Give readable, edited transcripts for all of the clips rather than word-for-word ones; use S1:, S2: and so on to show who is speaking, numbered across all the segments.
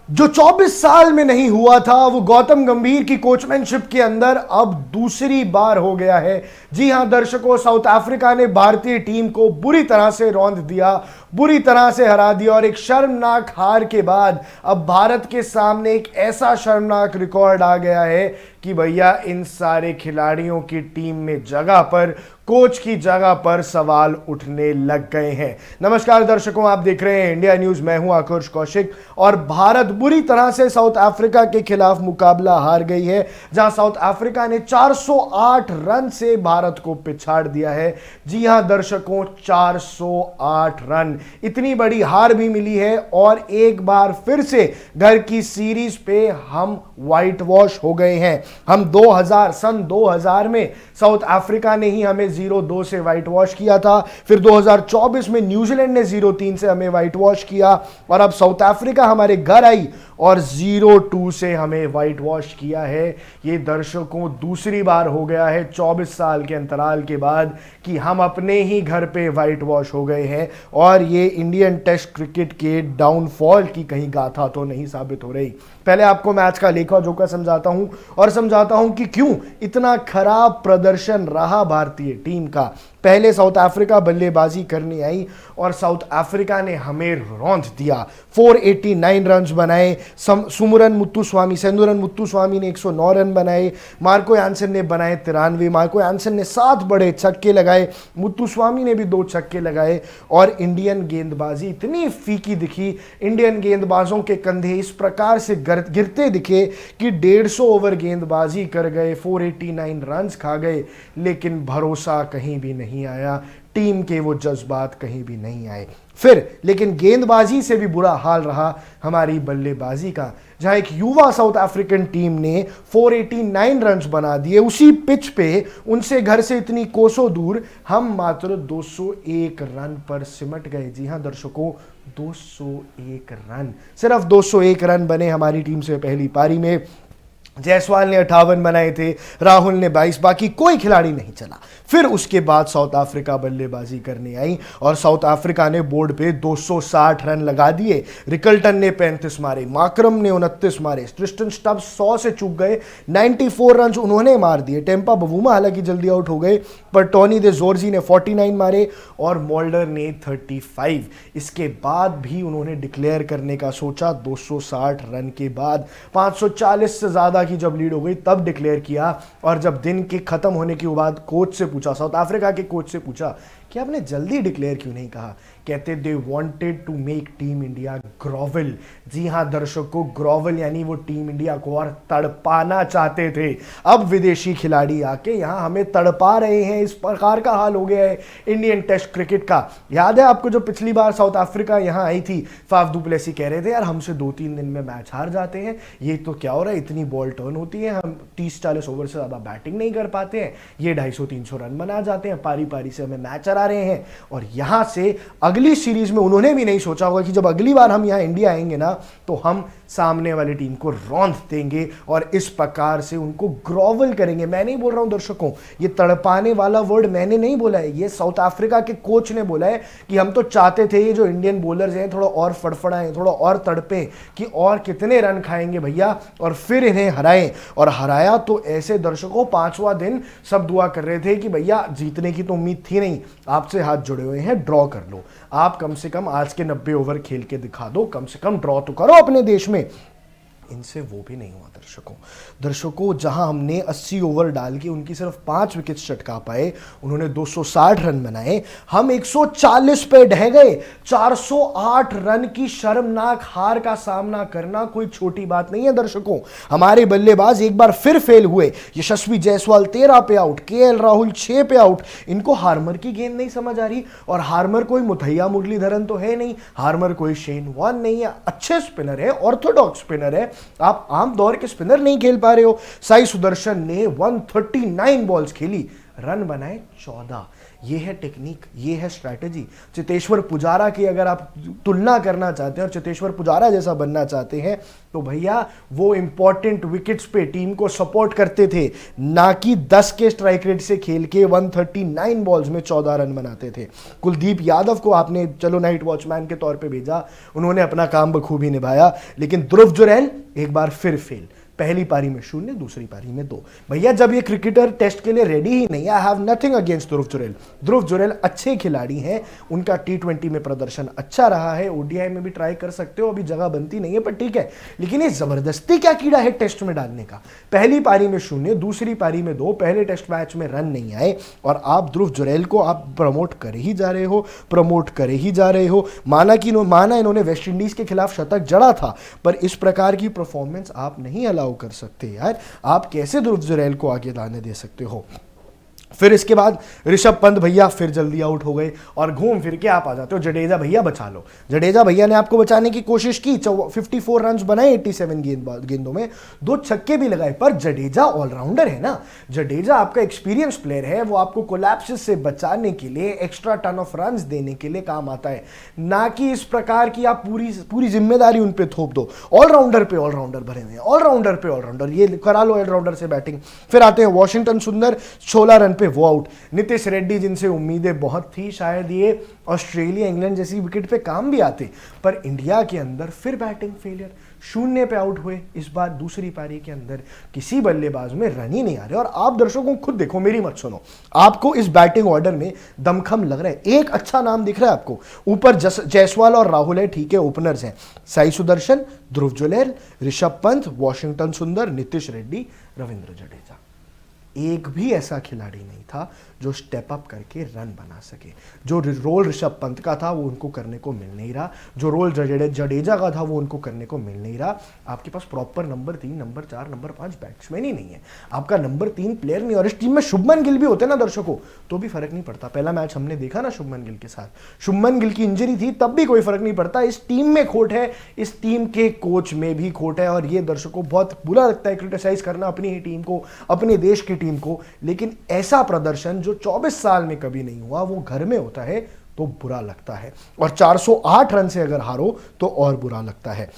S1: जो 24 साल में नहीं हुआ था वो गौतम गंभीर की कोचमैनशिप के अंदर अब दूसरी बार हो गया है। जी हां दर्शकों, साउथ अफ्रीका ने भारतीय टीम को बुरी तरह से रौंद दिया, बुरी तरह से हरा दिया और एक शर्मनाक हार के बाद अब भारत के सामने एक ऐसा शर्मनाक रिकॉर्ड आ गया है कि भैया इन सारे खिलाड़ियों की टीम में जगह पर, कोच की जगह पर सवाल उठने लग गए हैं। नमस्कार दर्शकों, आप देख रहे हैं इंडिया न्यूज। मैं हूं आकुर्ष कौशिक और भारत बुरी तरह से साउथ अफ्रीका के खिलाफ मुकाबला हार गई है, जहां साउथ अफ्रीका ने 408 रन से भारत को पिछाड़ दिया है। जी हां दर्शकों, 408 रन, इतनी बड़ी हार भी मिली है और एक बार फिर से घर की सीरीज पे हम व्हाइट वॉश हो गए हैं। हम सन 2000 में साउथ अफ्रीका ने ही हमें 0-2 से व्हाइट वॉश किया था, फिर 2024 में न्यूजीलैंड ने 0-3 से हमें व्हाइट वॉश किया और अब साउथ अफ्रीका हमारे घर आई और 0-2 से हमें व्हाइट वॉश किया है। ये दर्शकों दूसरी बार हो गया है 24 साल के अंतराल के बाद कि हम अपने ही घर पे व्हाइट वॉश हो गए हैं और ये इंडियन टेस्ट क्रिकेट के डाउनफॉल की कहीं गाथा तो नहीं साबित हो रही। पहले आपको मैच का लेखा जोखा समझाता हूं और समझाता हूं कि क्यों इतना खराब प्रदर्शन रहा भारतीय टीम का। पहले साउथ अफ्रीका बल्लेबाजी करने आई और साउथ अफ्रीका ने हमें रौंद दिया। 489 रन्स बनाए। सुमुरन मुत्तुस्वामी, सेंदुरन मुत्तुस्वामी ने 109 रन बनाए। मार्को यानसन ने बनाए 93। मार्को यानसन ने 7 बड़े छक्के लगाए, मुत्तुस्वामी ने भी 2 छक्के लगाए और इंडियन गेंदबाजी इतनी फीकी दिखी, इंडियन गेंदबाजों के कंधे इस प्रकार से गिरते दिखे कि 150 ओवर गेंदबाजी कर गए, 489 रन्स खा गए, लेकिन भरोसा कहीं भी नहीं आया, टीम के वो जज्बात कहीं भी नहीं आए। फिर लेकिन गेंदबाजी से भी बुरा हाल रहा हमारी बल्लेबाजी का, जहां एक युवा साउथ अफ्रीकन टीम ने 489 रन्स बना दिए उसी पिच पे, उनसे घर से इतनी कोसों दूर हम मात्र 201 रन पर सिमट गए। जी हां दर्शकों, 201 रन, सिर्फ 201 रन बने हमारी टीम से पहली पारी में। जायसवाल ने 58 बनाए थे, राहुल ने 22, बाकी कोई खिलाड़ी नहीं चला। फिर उसके बाद साउथ अफ्रीका बल्लेबाजी करने आई और साउथ अफ्रीका ने बोर्ड पे 260 रन लगा दिए। रिकल्टन ने 35 मारे, माकरम ने 29 मारे, ट्रिस्टन स्टब्स 100 से चूक गए, 94 रन उन्होंने मार दिए। टेम्पा बवूमा हालांकि जल्दी आउट हो गए, पर टोनी दे जोर्जी ने 49 मारे और मोल्डर ने 35। इसके बाद भी उन्होंने डिक्लेयर करने का सोचा। 260 रन के बाद 540 से ज्यादा की जब लीड हो गई तब डिक्लेयर किया और जब दिन के खत्म होने के बाद कोच से पूछा, साउथ अफ्रीका के कोच से पूछा कि आपने जल्दी डिक्लेयर क्यों नहीं कहा, कहते they wanted to make team India global. जी हां दर्शकों, ग्रोवल यानी वो टीम इंडिया को और तड़पाना चाहते थे। अब विदेशी खिलाड़ी आके यहां हमें तड़पा रहे हैं, इस प्रकार का हाल हो गया है इंडियन टेस्ट क्रिकेट का। याद है आपको, जो पिछली बार साउथ अफ्रीका यहां आई थी, फाफ दु प्लेसी कह रहे थे यार हमसे 2-3 दिन में मैच हार जाते हैं, ये तो क्या हो रहा है, इतनी बॉल टर्न होती है, हम 30-40 ओवर से ज्यादा बैटिंग नहीं कर पाते हैं, ये 250-300 रन बना जाते हैं, पारी पारी से हमें मैच हरा रहे हैं। और यहां से अगली सीरीज में उन्होंने भी नहीं सोचा होगा कि जब अगली बार हम यहां इंडिया आएंगे ना तो हम सामने वाली टीम को रौंद देंगे और इस प्रकार से उनको ग्रोवल करेंगे। मैं नहीं बोल रहा हूं दर्शकों, ये तड़पाने वाला वर्ड मैंने नहीं बोला है, ये साउथ अफ्रीका के कोच ने बोला है कि हम तो चाहते थे ये जो इंडियन बॉलर्स हैं थोड़ा और फड़फड़ाएं, थोड़ा और तड़पें कि और कितने रन खाएंगे भैया और फिर इन्हें हराएं। और हराया तो ऐसे दर्शकों, 5वां दिन सब दुआ कर रहे थे कि भैया जीतने की तो उम्मीद थी नहीं, आपसे हाथ जुड़े हुए हैं, ड्रॉ कर लो, आप कम से कम आज के 90 ओवर खेल के दिखा दो, कम से कम ड्रॉ तो करो अपने देश में। इनसे वो भी नहीं हुआ दर्शकों, जहां हमने 80 ओवर डाल के उनकी सिर्फ 5 विकेट चटका पाए, उन्होंने 260 रन बनाए, हम 140 पे ढह गए। 408 रन की शर्मनाक हार का सामना करना कोई छोटी बात नहीं है दर्शकों। हमारे बल्लेबाज एक बार फिर फेल हुए। यशस्वी जायसवाल 13 पे आउट, केएल राहुल 6 पे आउट। इनको हार्मर की गेंद नहीं समझ आ रही, और हार्मर कोई मुथैया मुरलीधरन तो है नहीं, हार्मर कोई शेन वॉर्न नहीं है, अच्छे स्पिनर है, ऑर्थोडॉक्स स्पिनर है, आप आम दौर के स्पिनर नहीं खेल पा रहे हो। साई सुदर्शन ने 139 बॉल्स खेली, रन बनाए 14। ये है टेक्निक, ये है स्ट्रैटेजी। चेतेश्वर पुजारा की अगर आप तुलना करना चाहते हैं और चेतेश्वर पुजारा जैसा बनना चाहते हैं तो भैया वो इंपॉर्टेंट विकेट्स पे टीम को सपोर्ट करते थे, ना कि 10 के स्ट्राइक रेट से खेल के 139 बॉल्स में 14 रन बनाते थे। कुलदीप यादव को आपने चलो नाइट वॉचमैन के तौर पे भेजा, उन्होंने अपना काम बखूबी निभाया, लेकिन ध्रुव जुरैल एक बार फिर फेल। पहली पारी में 0, दूसरी पारी में 2। भैया जब ये क्रिकेटर टेस्ट के लिए रेडी ही नहीं है, आई हैव नथिंग अगेंस्ट ध्रुव जुरैल। ध्रुव जुरैल अच्छे खिलाड़ी हैं, उनका T20 में प्रदर्शन अच्छा रहा है, ODI में भी ट्राई कर सकते हो, अभी जगह बनती नहीं है पर ठीक है। लेकिन ये जबरदस्ती क्या कीड़ा है टेस्ट में डालने का? पहली पारी में 0, दूसरी पारी में 2, पहले टेस्ट मैच में रन नहीं आए और आप ध्रुव जुरैल को आप प्रमोट करे ही जा रहे हो, प्रमोट करे ही जा रहे हो। माना इन्होंने वेस्ट इंडीज के खिलाफ शतक जड़ा था, पर इस प्रकार की परफॉर्मेंस आप नहीं अलाउ कर सकते यार। आप कैसे ध्रुव जुरैल को आगे लाने दे सकते हो? फिर इसके बाद ऋषभ पंत भैया फिर जल्दी आउट हो गए और घूम फिर के आप आ जाते हो जडेजा भैया बचा लो। जडेजा भैया ने आपको बचाने की कोशिश की, 54 रन बनाए 87 गेंदों में, 2 छक्के भी लगाए, पर जडेजा ऑलराउंडर है ना। जडेजा आपका एक्सपीरियंस प्लेयर है, वो आपको कोलैप्स से बचाने के लिए, एक्स्ट्रा टन ऑफ रन देने के लिए काम आता है, ना कि इस प्रकार की आप पूरी जिम्मेदारी उन पर थोप दो। ऑलराउंडर पे ऑलराउंडर भरे हुए हैं, ऑलराउंडर पे ऑलराउंडर, ये करा लो ऑलराउंडर से बैटिंग। फिर आते हैं वॉशिंगटन सुंदर, 16 रन पे वो आउट। नीतीश रेड्डी जिनसे उम्मीदें बहुत थी, शायद ये ऑस्ट्रेलिया इंग्लैंड जैसी विकेट पे काम भी आते, पर इंडिया के अंदर फिर बैटिंग फेलियर, 0 पे आउट हुए। इस बार दूसरी पारी के अंदर किसी बल्लेबाज में रन ही नहीं आ रहे। और आप दर्शकों खुद देखो, मेरी मत सुनो, आपको इस बैटिंग ऑर्डर में दमखम लग रहा है? एक अच्छा नाम दिख रहा है आपको? ऊपर जायसवाल और राहुल है, ठीक है, ओपनर्स हैं, साई सुदर्शन, ध्रुव जुरैल, ऋषभ पंत, वॉशिंगटन सुंदर, नीतीश रेड्डी, रविंद्र जडेजा। एक भी ऐसा खिलाड़ी नहीं था जो स्टेप अप करके रन बना सके। जो रोल ऋषभ पंत का था वो उनको करने को मिल नहीं रहा, जो रोल जडेजा का था वो उनको करने को मिल नहीं रहा। आपके पास proper number 3, number 4, number 5 batsman ही नहीं है, आपका नंबर 3 प्लेयर नहीं। और इस टीम में शुभमन गिल भी होते ना दर्शकों, तो भी फर्क नहीं पड़ता। पहला मैच हमने देखा ना शुभमन गिल के साथ, शुभमन गिल की इंजरी थी तब भी कोई फर्क नहीं पड़ता। इस टीम में खोट है, इस टीम के कोच में भी खोट है, और ये दर्शकों बहुत बुरा लगता है क्रिटिसाइज करना अपनी ही टीम को, अपने देश की टीम को, लेकिन ऐसा प्रदर्शन जो 24 साल में कभी नहीं हुआ वो घर में होता है तो बुरा लगता है। और 408 रन से अगर हारो तो और बुरा लगता है।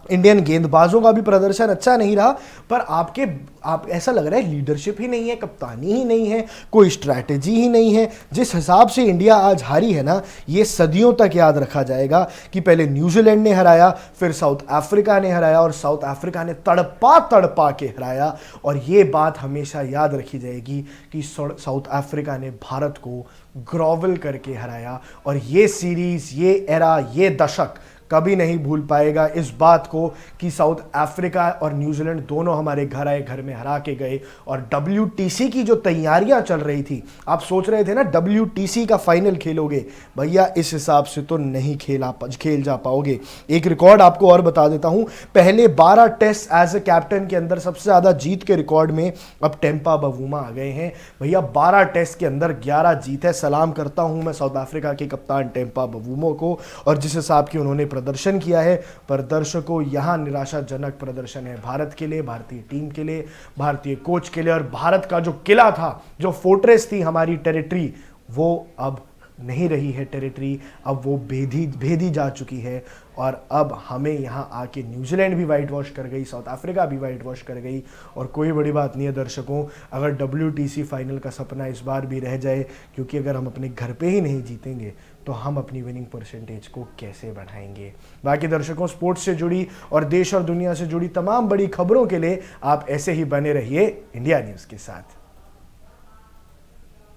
S1: इंडियन गेंदबाजों का भी प्रदर्शन अच्छा नहीं रहा, पर आप ऐसा लग रहा है लीडरशिप ही नहीं है, कप्तानी ही नहीं है, कोई स्ट्रैटेजी ही नहीं है। जिस हिसाब से इंडिया आज हारी है ना, ये सदियों तक याद रखा जाएगा कि पहले न्यूजीलैंड ने हराया, फिर साउथ अफ्रीका ने हराया, और साउथ अफ्रीका ने तड़पा के हराया। और ये बात हमेशा याद रखी जाएगी कि साउथ अफ्रीका ने भारत को ग्रोवल करके हराया। और ये सीरीज, ये एरा, ये दशक कभी नहीं भूल पाएगा इस बात को कि साउथ अफ्रीका और न्यूजीलैंड दोनों हमारे घर आए, घर में हरा के गए। और WTC की जो तैयारियां चल रही थी, आप सोच रहे थे ना WTC का फाइनल खेलोगे, भैया इस हिसाब से तो नहीं खेल जा पाओगे। एक रिकॉर्ड आपको और बता देता हूं, पहले 12 टेस्ट एज ए कैप्टन के अंदर सबसे ज्यादा जीत के रिकॉर्ड में अब टेम्पा बवूमा आ गए हैं। भैया 12 टेस्ट के अंदर 11 जीत है। सलाम करता हूं मैं साउथ अफ्रीका के कप्तान टेम्पा बवूमा को, और जिस हिसाब की उन्होंने प्रदर्शन किया है। पर दर्शकों, यहां निराशाजनक प्रदर्शन है भारत के लिए, भारतीय टीम के लिए, भारतीय कोच के लिए। और भारत का जो किला था, जो फोर्ट्रेस थी हमारी टेरिटरी, वो अब नहीं रही है टेरिटरी, अब वो भेदी जा चुकी है। और अब हमें यहाँ आके न्यूजीलैंड भी वाइट वॉश कर गई, साउथ अफ्रीका भी वाइट वॉश कर गई। और कोई बड़ी बात नहीं है दर्शकों, अगर WTC फाइनल का सपना इस बार भी रह जाए, क्योंकि अगर हम अपने घर पे ही नहीं जीतेंगे तो हम अपनी विनिंग परसेंटेज को कैसे बढ़ाएंगे। बाकी दर्शकों, स्पोर्ट्स से जुड़ी और देश और दुनिया से जुड़ी तमाम बड़ी खबरों के लिए आप ऐसे ही बने रहिए इंडिया न्यूज़ के साथ।